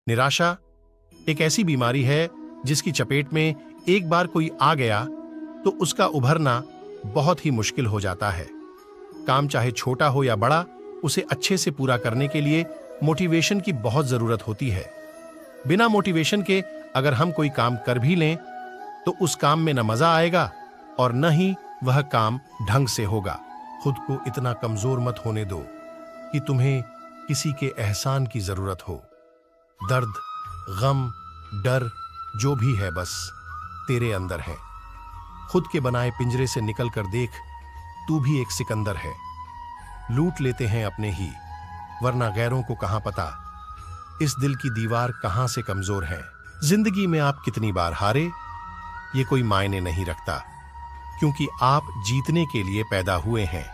निराशा एक ऐसी बीमारी है जिसकी चपेट में एक बार कोई आ गया तो उसका उभरना बहुत ही मुश्किल हो जाता है। काम चाहे छोटा हो या बड़ा, उसे अच्छे से पूरा करने के लिए मोटिवेशन की बहुत जरूरत होती है। बिना मोटिवेशन के अगर हम कोई काम कर भी लें तो उस काम में न मजा आएगा और न ही वह काम ढंग से होगा। खुद को इतना कमजोर मत होने दो कि तुम्हें किसी के एहसान की जरूरत हो। दर्द, गम, डर जो भी है बस तेरे अंदर है। खुद के बनाए पिंजरे से निकल कर देख, तू भी एक सिकंदर है। लूट लेते हैं अपने ही, वरना गैरों को कहां पता इस दिल की दीवार कहां से कमजोर है। जिंदगी में आप कितनी बार हारे ये कोई मायने नहीं रखता, क्योंकि आप जीतने के लिए पैदा हुए हैं।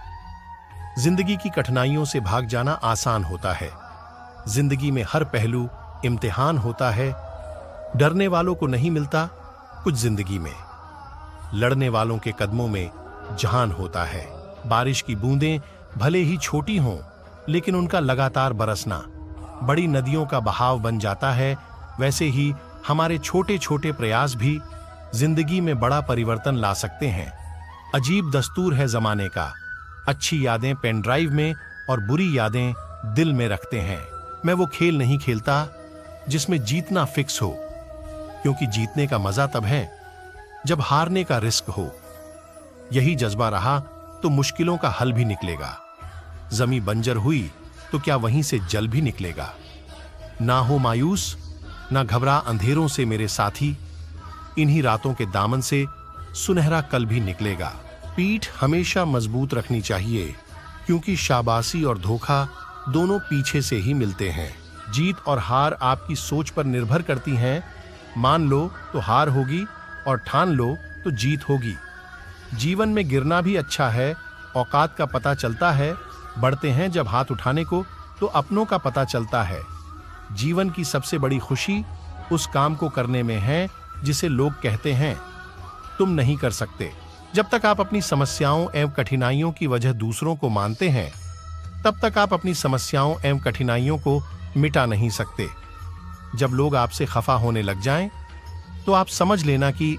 जिंदगी की कठिनाइयों से भाग जाना आसान होता है। जिंदगी में हर पहलू इम्तिहान होता है। डरने वालों को नहीं मिलता कुछ जिंदगी में, लड़ने वालों के कदमों में जहान होता है। बारिश की बूंदें भले ही छोटी हों, लेकिन उनका लगातार बरसना बड़ी नदियों का बहाव बन जाता है। वैसे ही हमारे छोटे छोटे प्रयास भी जिंदगी में बड़ा परिवर्तन ला सकते हैं। अजीब दस्तूर है जमाने का, अच्छी यादें पेन ड्राइव में और बुरी यादें दिल में रखते हैं। मैं वो खेल नहीं खेलता जिसमें जीतना फिक्स हो, क्योंकि जीतने का मजा तब है जब हारने का रिस्क हो। यही जज्बा रहा तो मुश्किलों का हल भी निकलेगा। जमी बंजर हुई तो क्या वहीं से जल भी निकलेगा। ना हो मायूस, ना घबरा अंधेरों से मेरे साथी, इन्हीं रातों के दामन से सुनहरा कल भी निकलेगा। पीठ हमेशा मजबूत रखनी चाहिए, क्योंकि शाबाशी और धोखा दोनों पीछे से ही मिलते हैं। जीत और हार आपकी सोच पर निर्भर करती हैं। मान लो तो हार होगी और ठान लो तो जीत होगी। जीवन में गिरना भी अच्छा है, औकात का पता चलता है। बढ़ते हैं जब हाथ उठाने को तो अपनों का पता चलता है। जीवन की सबसे बड़ी खुशी उस काम को करने में है जिसे लोग कहते हैं तुम नहीं कर सकते। जब तक आप अपनी समस्याओं एवं कठिनाइयों की वजह दूसरों को मानते हैं, तब तक आप अपनी समस्याओं एवं कठिनाइयों को मिटा नहीं सकते। जब लोग आपसे खफा होने लग जाएं, तो आप समझ लेना कि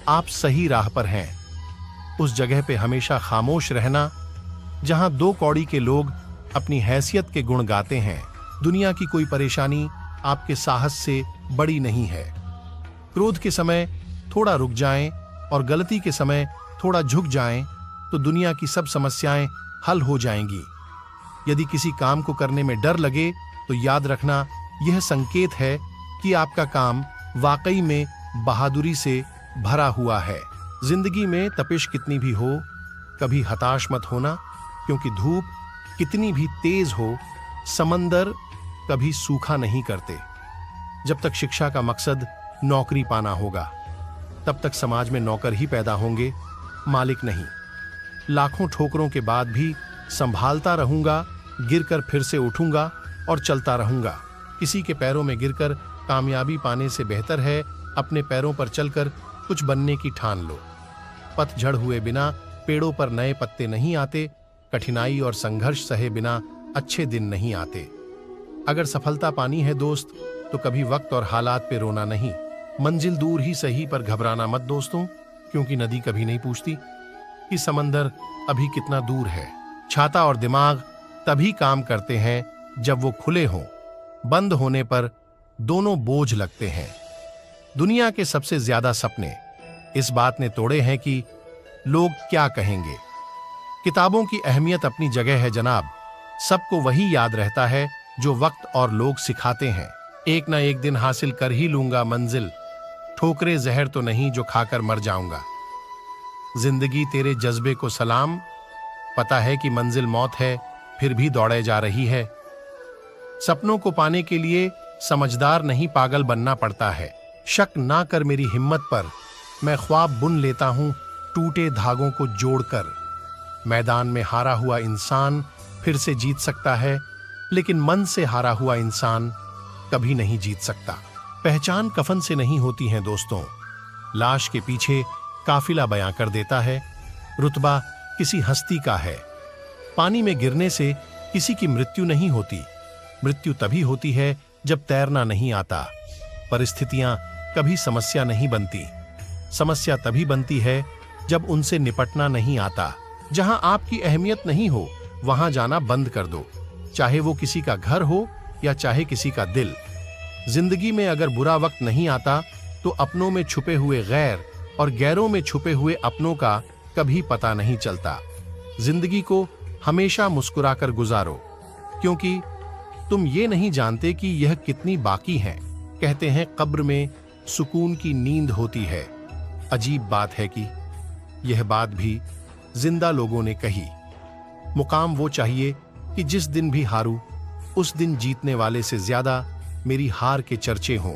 आप सही राह पर हैं। उस जगह पे हमेशा खामोश रहना जहां दो कौड़ी के लोग अपनी हैसियत के गुण गाते हैं। दुनिया की कोई परेशानी आपके साहस से बड़ी नहीं है। क्रोध के समय थोड़ा रुक जाएं और गलती के समय थोड़ा झुक जाएं तो दुनिया की सब समस्याएं हल हो जाएंगी। यदि किसी काम को करने में डर लगे तो याद रखना यह संकेत है कि आपका काम वाकई में बहादुरी से भरा हुआ है। जिंदगी में तपिश कितनी भी हो, कभी हताश मत होना, क्योंकि धूप कितनी भी तेज हो, समंदर कभी सूखा नहीं करते। जब तक शिक्षा का मकसद नौकरी पाना होगा, तब तक समाज में नौकर ही पैदा होंगे, मालिक नहीं। लाखों ठोकरों के बाद भी संभालता रहूंगा, गिरकर फिर से उठूंगा और चलता रहूंगा। किसी के पैरों में गिरकर कामयाबी पाने से बेहतर है अपने पैरों पर चलकर कुछ बनने की ठान लो। पतझड़ हुए बिना पेड़ों पर नए पत्ते नहीं आते। कठिनाई और संघर्ष सहे बिना अच्छे दिन नहीं आते। अगर सफलता पानी है दोस्त, तो कभी वक्त और हालात पे रोना नहीं। मंजिल दूर ही सही पर घबराना मत दोस्तों, क्योंकि नदी कभी नहीं पूछती कि समंदर अभी कितना दूर है। छाता और दिमाग तभी काम करते हैं जब वो खुले हों। बंद होने पर दोनों बोझ लगते हैं। दुनिया के सबसे ज्यादा सपने इस बात ने तोड़े हैं कि लोग क्या कहेंगे। किताबों की अहमियत अपनी जगह है जनाब, सबको वही याद रहता है जो वक्त और लोग सिखाते हैं। एक ना एक दिन हासिल कर ही लूंगा मंजिल, ठोकरे जहर तो नहीं जो खाकर मर जाऊंगा। जिंदगी तेरे जज्बे को सलाम, पता है कि मंजिल मौत है, फिर भी दौड़े जा रही है। सपनों को पाने के लिए समझदार नहीं पागल बनना पड़ता है। शक ना कर मेरी हिम्मत पर, मैं ख्वाब बुन लेता हूं टूटे धागों को जोड़कर। मैदान में हारा हुआ इंसान फिर से जीत सकता है, लेकिन मन से हारा हुआ इंसान कभी नहीं जीत सकता। पहचान कफन से नहीं होती है दोस्तों, लाश के पीछे काफिला बयां कर देता है। रुतबा किसी हस्ती का है। पानी में गिरने से किसी की मृत्यु नहीं होती। मृत्यु तभी होती है जब तैरना नहीं आता। परिस्थितियां कभी समस्या नहीं बनती। समस्या तभी बनती है जब उनसे निपटना नहीं आता। जहां आपकी अहमियत नहीं हो वहां जाना बंद कर दो, चाहे वो किसी का घर हो या चाहे किसी का दिल। जिंदगी में अगर बुरा वक्त नहीं आता तो अपनों में छुपे हुए गैर और गैरों में छुपे हुए अपनों का कभी पता नहीं चलता। जिंदगी को हमेशा मुस्कुराकर गुजारो, क्योंकि तुम ये नहीं जानते कि यह कितनी बाकी है। कहते हैं कब्र में सुकून की नींद होती है। अजीब बात है कि यह बात भी जिंदा लोगों ने कही। मुकाम वो चाहिए कि जिस दिन भी हारूं उस दिन जीतने वाले से ज्यादा मेरी हार के चर्चे हों।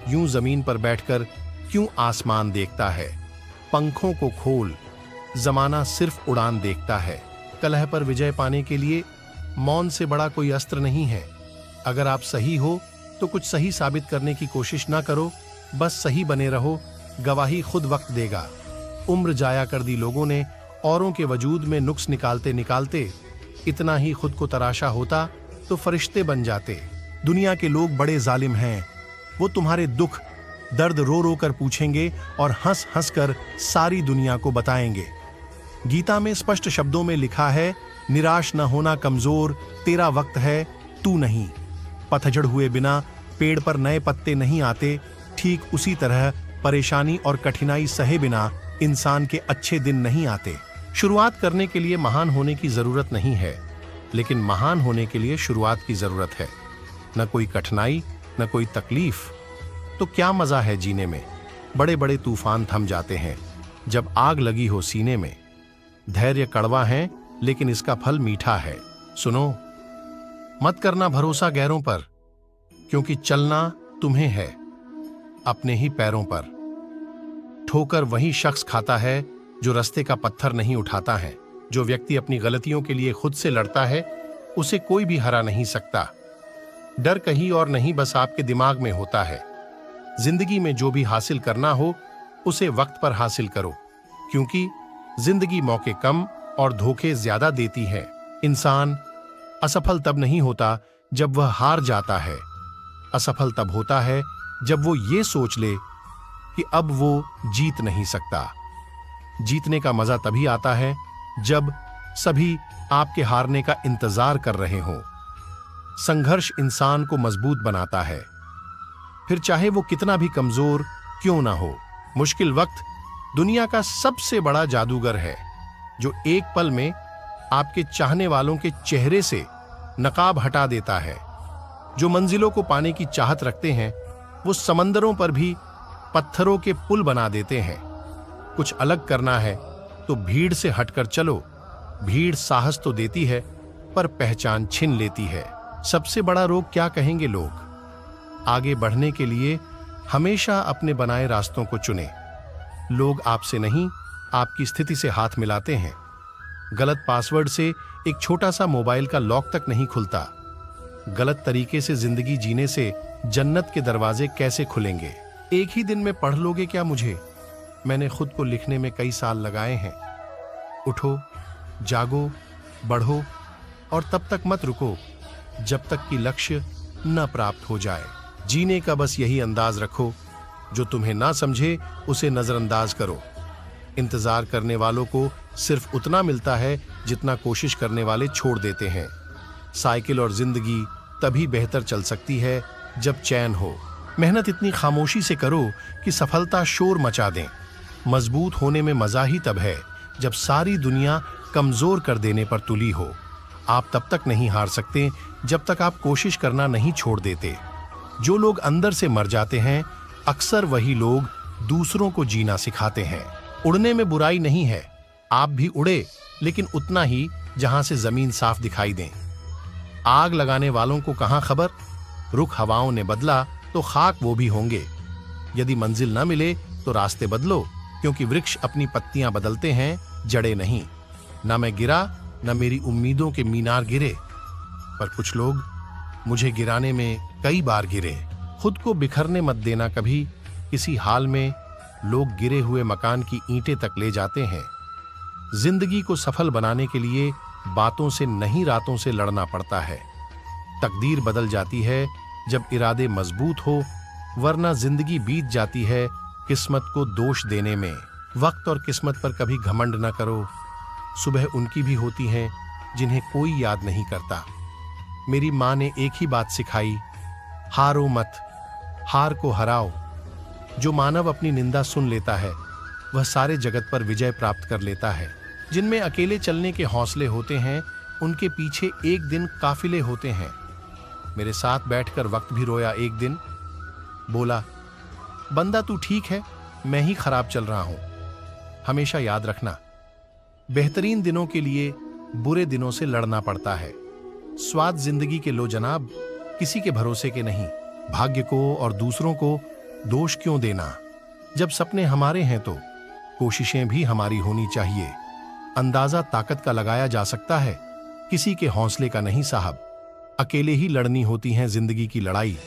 यूं जमीन पर बैठकर क्यों आसमान देखता है? पंखों को खोल, जमाना सिर्फ उड़ान देखता है। कलह पर विजय पाने के लिए मौन से बड़ा कोई अस्त्र नहीं है। अगर आप सही हो तो कुछ सही साबित करने की कोशिश ना करो, बस सही बने रहो, गवाही खुद वक्त देगा। उम्र जाया कर दी लोगों ने औरों के वजूद में नुक्स निकालते निकालते। इतना ही खुद को तराशा होता तो फरिश्ते बन जाते। दुनिया के लोग बड़े जालिम हैं। वो तुम्हारे दुख दर्द रो रो कर पूछेंगे और हंस हंस कर सारी दुनिया को बताएंगे। गीता में स्पष्ट शब्दों में लिखा है, निराश न होना कमजोर, तेरा वक्त है, तू नहीं। पतझड़ हुए बिना पेड़ पर नए पत्ते नहीं आते। ठीक उसी तरह परेशानी और कठिनाई सहे बिना इंसान के अच्छे दिन नहीं आते। शुरुआत करने के लिए महान होने की जरूरत नहीं है, लेकिन महान होने के लिए शुरुआत की जरूरत है। न कोई कठिनाई, न कोई तकलीफ, तो क्या मजा है जीने में। बड़े बड़े तूफान थम जाते हैं जब आग लगी हो सीने में। धैर्य कड़वा है लेकिन इसका फल मीठा है। सुनो, मत करना भरोसा गैरों पर, क्योंकि चलना तुम्हें है अपने ही पैरों पर। ठोकर वही शख्स खाता है जो रास्ते का पत्थर नहीं उठाता है। जो व्यक्ति अपनी गलतियों के लिए खुद से लड़ता है उसे कोई भी हरा नहीं सकता। डर कहीं और नहीं, बस आपके दिमाग में होता है। जिंदगी में जो भी हासिल करना हो उसे वक्त पर हासिल करो, क्योंकि जिंदगी मौके कम और धोखे ज्यादा देती है। इंसान असफल तब नहीं होता जब वह हार जाता है। असफल तब होता है जब वो ये सोच ले कि अब वो जीत नहीं सकता। जीतने का मजा तभी आता है जब सभी आपके हारने का इंतजार कर रहे हों। संघर्ष इंसान को मजबूत बनाता है, फिर चाहे वो कितना भी कमजोर क्यों ना हो। मुश्किल वक्त दुनिया का सबसे बड़ा जादूगर है, जो एक पल में आपके चाहने वालों के चेहरे से नकाब हटा देता है। जो मंजिलों को पाने की चाहत रखते हैं वो समंदरों पर भी पत्थरों के पुल बना देते हैं। कुछ अलग करना है तो भीड़ से हटकर चलो। भीड़ साहस तो देती है पर पहचान छीन लेती है। सबसे बड़ा रोग क्या कहेंगे लोग? आगे बढ़ने के लिए हमेशा अपने बनाए रास्तों को चुने। लोग आपसे नहीं, आपकी स्थिति से हाथ मिलाते हैं। गलत पासवर्ड से एक छोटा सा मोबाइल का लॉक तक नहीं खुलता। गलत तरीके से जिंदगी जीने से जन्नत के दरवाजे कैसे खुलेंगे? एक ही दिन में पढ़ लोगे क्या मुझे? मैंने खुद को लिखने में कई साल लगाए हैं। उठो, जागो, बढ़ो और तब तक मत रुको जब तक कि लक्ष्य न प्राप्त हो जाए। जीने का बस यही अंदाज रखो, जो तुम्हें ना समझे उसे नजरअंदाज करो। इंतजार करने वालों को सिर्फ उतना मिलता है जितना कोशिश करने वाले छोड़ देते हैं। साइकिल और जिंदगी तभी बेहतर चल सकती है जब चैन हो। मेहनत इतनी खामोशी से करो कि सफलता शोर मचा दें। मजबूत होने में मजा ही तब है जब सारी दुनिया कमजोर कर देने पर तुली हो। आप तब तक नहीं हार सकते जब तक आप कोशिश करना नहीं छोड़ देते। जो लोग अंदर से मर जाते हैं अक्सर वही लोग दूसरों को जीना सिखाते हैं। उड़ने में बुराई नहीं है, आप भी उड़े, लेकिन उतना ही जहां से जमीन साफ दिखाई दें। आग लगाने वालों को कहां खबर, रुख हवाओं ने बदला तो खाक वो भी होंगे। यदि मंजिल न मिले तो रास्ते बदलो, क्योंकि वृक्ष अपनी पत्तियां बदलते हैं, जड़े नहीं। न मैं गिरा न मेरी उम्मीदों के मीनार गिरे, पर कुछ लोग मुझे गिराने में कई बार गिरे। खुद को बिखरने मत देना कभी, किसी हाल में लोग गिरे हुए मकान की ईंटें तक ले जाते हैं। जिंदगी को सफल बनाने के लिए बातों से नहीं रातों से लड़ना पड़ता है। तकदीर बदल जाती है जब इरादे मजबूत हो, वरना जिंदगी बीत जाती है किस्मत को दोष देने में। वक्त और किस्मत पर कभी घमंड न करो। सुबह उनकी भी होती हैं जिन्हें कोई याद नहीं करता। मेरी माँ ने एक ही बात सिखाई, हारो मत, हार को हराओ। जो मानव अपनी निंदा सुन लेता है वह सारे जगत पर विजय प्राप्त कर लेता है। जिनमें अकेले चलने के हौसले होते हैं उनके पीछे एक दिन काफिले होते हैं। मेरे साथ बैठकर वक्त भी रोया एक दिन। बोला, बंदा तू ठीक है, मैं ही खराब चल रहा हूं। हमेशा याद रखना, बेहतरीन दिनों के लिए बुरे दिनों से लड़ना पड़ता है। स्वाद जिंदगी के लो जनाब, किसी के भरोसे के नहीं। भाग्य को और दूसरों को दोष क्यों देना। जब सपने हमारे हैं तो कोशिशें भी हमारी होनी चाहिए। अंदाजा ताकत का लगाया जा सकता है, किसी के हौसले का नहीं साहब। अकेले ही लड़नी होती है जिंदगी की लड़ाई,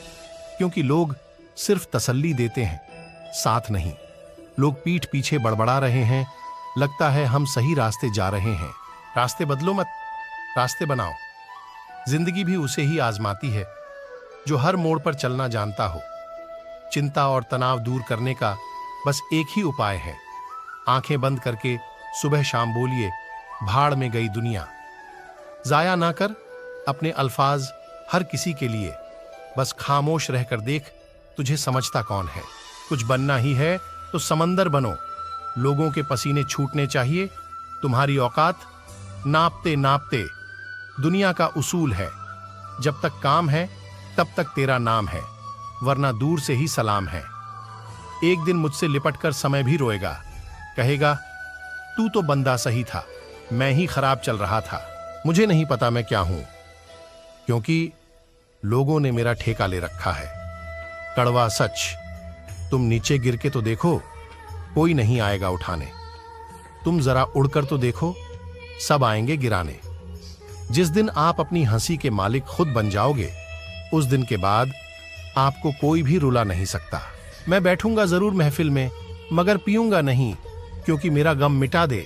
क्योंकि लोग सिर्फ तसल्ली देते हैं, साथ नहीं। लोग पीठ पीछे बड़बड़ा रहे हैं, लगता है हम सही रास्ते जा रहे हैं। रास्ते बदलो मत, रास्ते बनाओ। जिंदगी भी उसे ही आजमाती है जो हर मोड़ पर चलना जानता हो। चिंता और तनाव दूर करने का बस एक ही उपाय है, आंखें बंद करके सुबह शाम बोलिए, भाड़ में गई दुनिया। जाया ना कर अपने अल्फाज हर किसी के लिए, बस खामोश रहकर देख तुझे समझता कौन है। कुछ बनना ही है तो समंदर बनो। लोगों के पसीने छूटने चाहिए, तुम्हारी औकात नापते नापते। दुनिया का उसूल है, जब तक काम है तब तक तेरा नाम है, वरना दूर से ही सलाम है। एक दिन मुझसे लिपटकर समय भी रोएगा, कहेगा तू तो बंदा सही था, मैं ही खराब चल रहा था। मुझे नहीं पता मैं क्या हूं, क्योंकि लोगों ने मेरा ठेका ले रखा है। कड़वा सच, तुम नीचे गिर के तो देखो, कोई नहीं आएगा उठाने। तुम जरा उड़कर तो देखो, सब आएंगे गिराने। जिस दिन आप अपनी हंसी के मालिक खुद बन जाओगे, उस दिन के बाद आपको कोई भी रुला नहीं सकता। मैं बैठूंगा जरूर महफिल में, मगर पीऊंगा नहीं, क्योंकि मेरा गम मिटा दे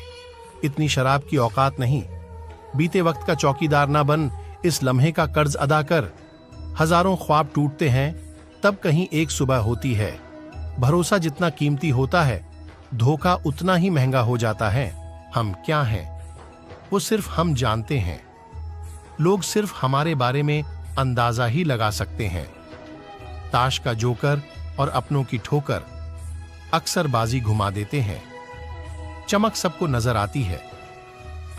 इतनी शराब की औकात नहीं। बीते वक्त का चौकीदार ना बन, इस लम्हे का कर्ज अदा कर। हजारों ख्वाब टूटते हैं, तब कहीं एक सुबह होती है। भरोसा जितना कीमती होता है, धोखा उतना ही महंगा हो जाता है। हम क्या हैं, वो सिर्फ हम जानते हैं। लोग सिर्फ हमारे बारे में अंदाजा ही लगा सकते हैं। ताश का जोकर और अपनों की ठोकर अक्सर बाजी घुमा देते हैं। चमक सबको नजर आती है,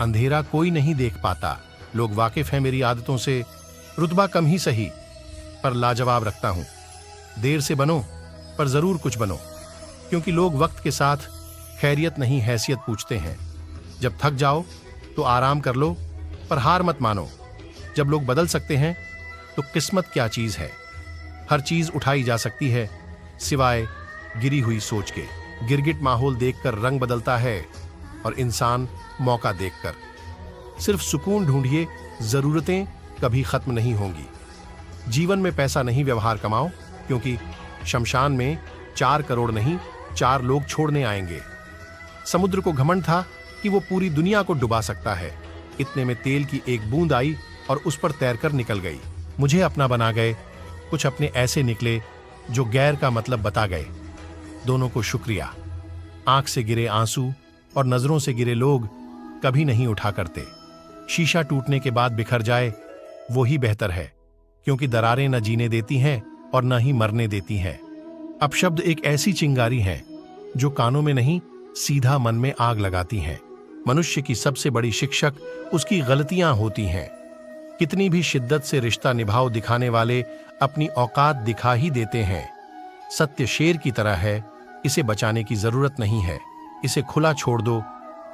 अंधेरा कोई नहीं देख पाता। लोग वाकिफ हैं मेरी आदतों से, रुतबा कम ही सही पर लाजवाब रखता हूं। देर से बनो पर जरूर कुछ बनो, क्योंकि लोग वक्त के साथ खैरियत नहीं हैसियत पूछते हैं। जब थक जाओ तो आराम कर लो, पर हार मत मानो। जब लोग बदल सकते हैं तो किस्मत क्या चीज है। हर चीज उठाई जा सकती है सिवाय गिरी हुई सोच के। गिरगिट माहौल देखकर रंग बदलता है और इंसान मौका देखकर। सिर्फ सुकून ढूंढिए, जरूरतें कभी खत्म नहीं होंगी। जीवन में पैसा नहीं व्यवहार कमाओ, क्योंकि शमशान में 4 करोड़ नहीं 4 लोग छोड़ने आएंगे। समुद्र को घमंड था कि वो पूरी दुनिया को डुबा सकता है। इतने में तेल की एक बूंद आई और उस पर तैरकर निकल गई। मुझे अपना बना गए, कुछ अपने ऐसे निकले जो गैर का मतलब बता गए। दोनों को शुक्रिया। आंख से गिरे आंसू और नजरों से गिरे लोग कभी नहीं उठा करते। शीशा टूटने के बाद बिखर जाए वो ही बेहतर है, क्योंकि दरारें न जीने देती हैं और न ही मरने देती हैं। अपशब्द एक ऐसी चिंगारी है जो कानों में नहीं सीधा मन में आग लगाती हैं। मनुष्य की सबसे बड़ी शिक्षक उसकी गलतियां होती हैं। कितनी भी शिद्दत से रिश्ता निभाओ दिखाने वाले अपनी औकात दिखा ही देते हैं। सत्य शेर की तरह है, इसे बचाने की जरूरत नहीं है। इसे खुला छोड़ दो,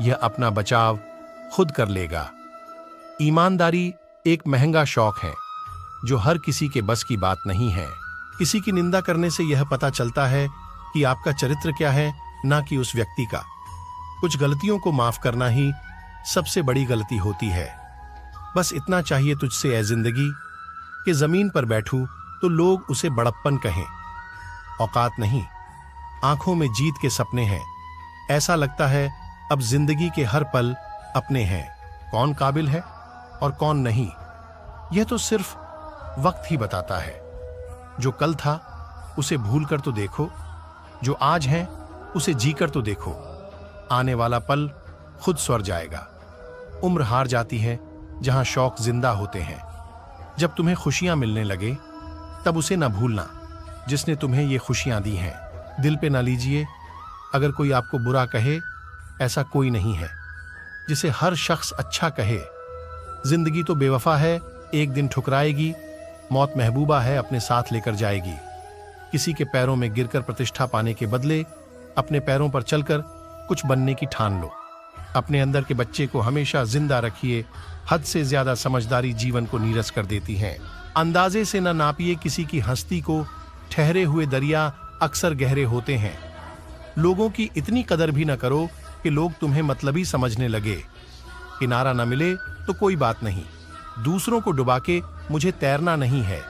यह अपना बचाव खुद कर लेगा। ईमानदारी एक महंगा शौक है जो हर किसी के बस की बात नहीं है। किसी की निंदा करने से यह पता चलता है कि आपका चरित्र क्या है, ना कि उस व्यक्ति का। कुछ गलतियों को माफ करना ही सबसे बड़ी गलती होती है। बस इतना चाहिए तुझसे ऐ जिंदगी कि जमीन पर बैठूं तो लोग उसे बड़प्पन कहें। औकात नहीं, आंखों में जीत के सपने हैं। ऐसा लगता है अब जिंदगी के हर पल अपने हैं। कौन काबिल है और कौन नहीं, यह तो सिर्फ वक्त ही बताता है। जो कल था उसे भूल कर तो देखो, जो आज है उसे जी कर तो देखो। आने वाला पल खुद स्वर जाएगा। उम्र हार जाती है जहां शौक जिंदा होते हैं। जब तुम्हें खुशियां मिलने लगे तब उसे न भूलना जिसने तुम्हें ये खुशियां दी हैं। दिल पे ना लीजिए अगर कोई आपको बुरा कहे, ऐसा कोई नहीं है जिसे हर शख्स अच्छा कहे। जिंदगी तो बेवफा है, एक दिन ठुकराएगी। मौत महबूबा है, अपने साथ लेकर जाएगी। किसी के पैरों में गिरकर प्रतिष्ठा पाने के बदले अपने पैरों पर चलकर कुछ बनने की ठान लो। अपने अंदर के बच्चे को हमेशा जिंदा रखिए। हद से ज्यादा समझदारी जीवन को नीरस कर देती है। अंदाजे से न नापिए किसी की हस्ती को, ठहरे हुए दरिया अक्सर गहरे होते हैं। लोगों की इतनी कदर भी न करो कि लोग तुम्हें मतलबी समझने लगे। किनारा न मिले तो कोई बात नहीं, दूसरों को डुबा के मुझे तैरना नहीं है।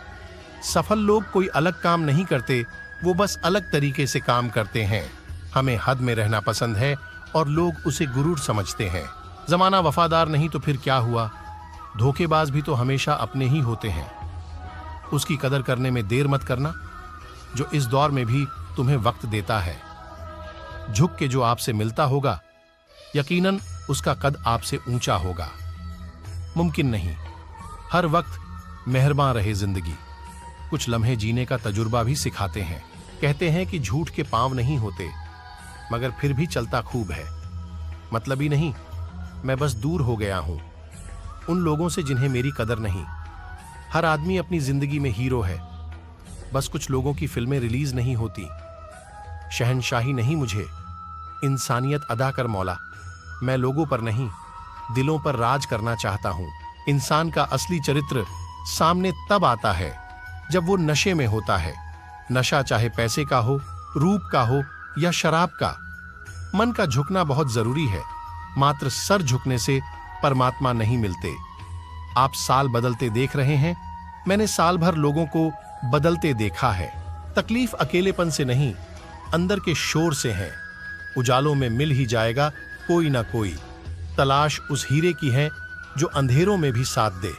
सफल लोग कोई अलग काम नहीं करते, वो बस अलग तरीके से काम करते हैं। हमें हद में रहना पसंद है और लोग उसे गुरूर समझते हैं। जमाना वफादार नहीं तो फिर क्या हुआ? धोखेबाज भी तो हमेशा अपने ही होते हैं। उसकी कदर करने में देर मत करना जो इस दौर में भी तुम्हें वक्त देता है। झुक के जो आपसे मिलता होगा, यकीनन उसका कद आपसे ऊंचा होगा। मुमकिन नहीं हर वक्त मेहरबान रहे जिंदगी। कुछ लम्हे जीने का तजुर्बा भी सिखाते हैं। कहते हैं कि झूठ के पांव नहीं होते, मगर फिर भी चलता खूब है। मतलब ही नहीं, मैं बस दूर हो गया हूं उन लोगों से जिन्हें मेरी कदर नहीं। हर आदमी अपनी जिंदगी में हीरो है, बस कुछ लोगों की फिल्में रिलीज नहीं होती। शहंशाही नहीं मुझे, इंसानियत अदा कर मौला। मैं लोगों पर नहीं, दिलों पर राज करना चाहता हूं। इंसान का असली चरित्र सामने तब आता है जब वो नशे में होता है। नशा चाहे पैसे का हो, रूप का हो या शराब का। मन का झुकना बहुत जरूरी है, मात्र सर झुकने से परमात्मा नहीं मिलते। आप साल बदलते देख रहे हैं, मैंने साल भर लोगों को बदलते देखा है। तकलीफ अकेलेपन से नहीं, अंदर के शोर से है। उजालों में मिल ही जाएगा कोई ना कोई। तलाश उस हीरे की है जो अंधेरों में भी साथ दे।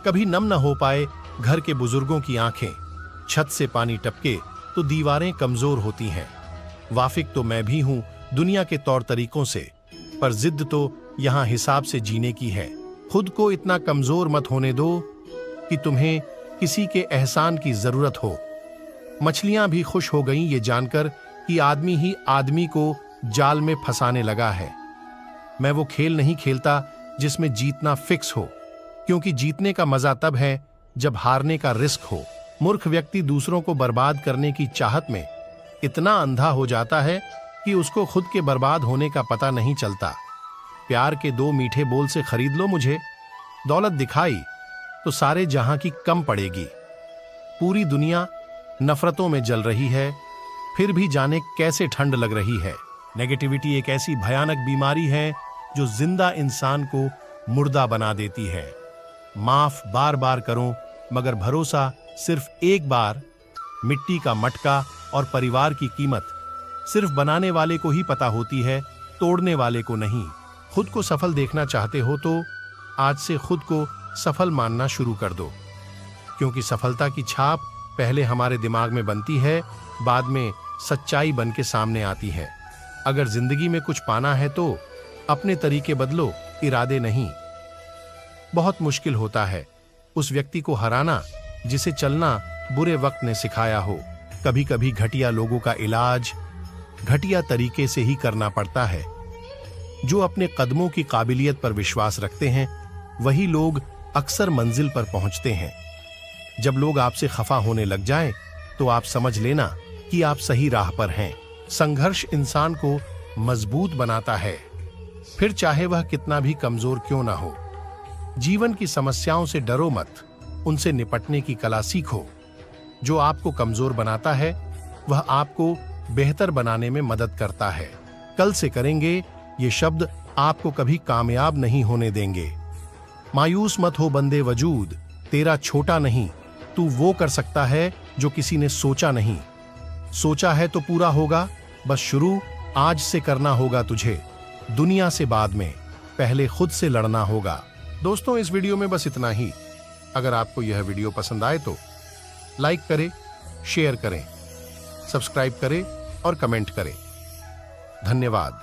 कभी नम न हो पाए घर के बुजुर्गों की आंखें। छत से पानी टपके तो दीवारें कमजोर होती हैं। वाफिक तो मैं भी हूं दुनिया के तौर तरीकों से, पर जिद तो यहां हिसाब से जीने की है। खुद को इतना कमजोर मत होने दो कि तुम्हें किसी के एहसान की जरूरत हो। मछलियां भी खुश हो गईं ये जानकर कि आदमी ही आदमी को जाल में फंसाने लगा है। मैं वो खेल नहीं खेलता जिसमें जीतना फिक्स हो, क्योंकि जीतने का मजा तब है जब हारने का रिस्क हो। मूर्ख व्यक्ति दूसरों को बर्बाद करने की चाहत में इतना अंधा हो जाता है कि उसको खुद के बर्बाद होने का पता नहीं चलता। प्यार के दो मीठे बोल से खरीद लो मुझे, दौलत दिखाई तो सारे जहां की कम पड़ेगी। पूरी दुनिया नफरतों में जल रही है, फिर भी जाने कैसे ठंड लग रही है। नेगेटिविटी एक ऐसी भयानक बीमारी है जो जिंदा इंसान को मुर्दा बना देती है। माफ बार बार करो, मगर भरोसा सिर्फ एक बार। मिट्टी का मटका और परिवार की कीमत सिर्फ बनाने वाले को ही पता होती है, तोड़ने वाले को नहीं। खुद को सफल देखना चाहते हो तो आज से खुद को सफल मानना शुरू कर दो, क्योंकि सफलता की छाप पहले हमारे दिमाग में बनती है, बाद में सच्चाई बन के सामने आती है। अगर जिंदगी में कुछ पाना है तो अपने तरीके बदलो, इरादे नहीं। बहुत मुश्किल होता है उस व्यक्ति को हराना जिसे चलना बुरे वक्त ने सिखाया हो। कभी कभी घटिया लोगों का इलाज घटिया तरीके से ही करना पड़ता है। जो अपने कदमों की काबिलियत पर विश्वास रखते हैं वही लोग अक्सर मंजिल पर पहुंचते हैं। जब लोग आपसे खफा होने लग जाएं, तो आप समझ लेना कि आप सही राह पर हैं। संघर्ष इंसान को मजबूत बनाता है, फिर चाहे वह कितना भी कमजोर क्यों ना हो। जीवन की समस्याओं से डरो मत, उनसे निपटने की कला सीखो। जो आपको कमजोर बनाता है वह आपको बेहतर बनाने में मदद करता है। कल से करेंगे ये शब्द आपको कभी कामयाब नहीं होने देंगे। मायूस मत हो बंदे वजूद, तेरा छोटा नहीं, तू वो कर सकता है जो किसी ने सोचा नहीं। सोचा है तो पूरा होगा, बस शुरू आज से करना होगा तुझे। दुनिया से बाद में, पहले खुद से लड़ना होगा। दोस्तों, इस वीडियो में बस इतना ही। अगर आपको यह वीडियो पसंद आए तो लाइक करें, शेयर करें, सब्सक्राइब करें और कमेंट करें। धन्यवाद।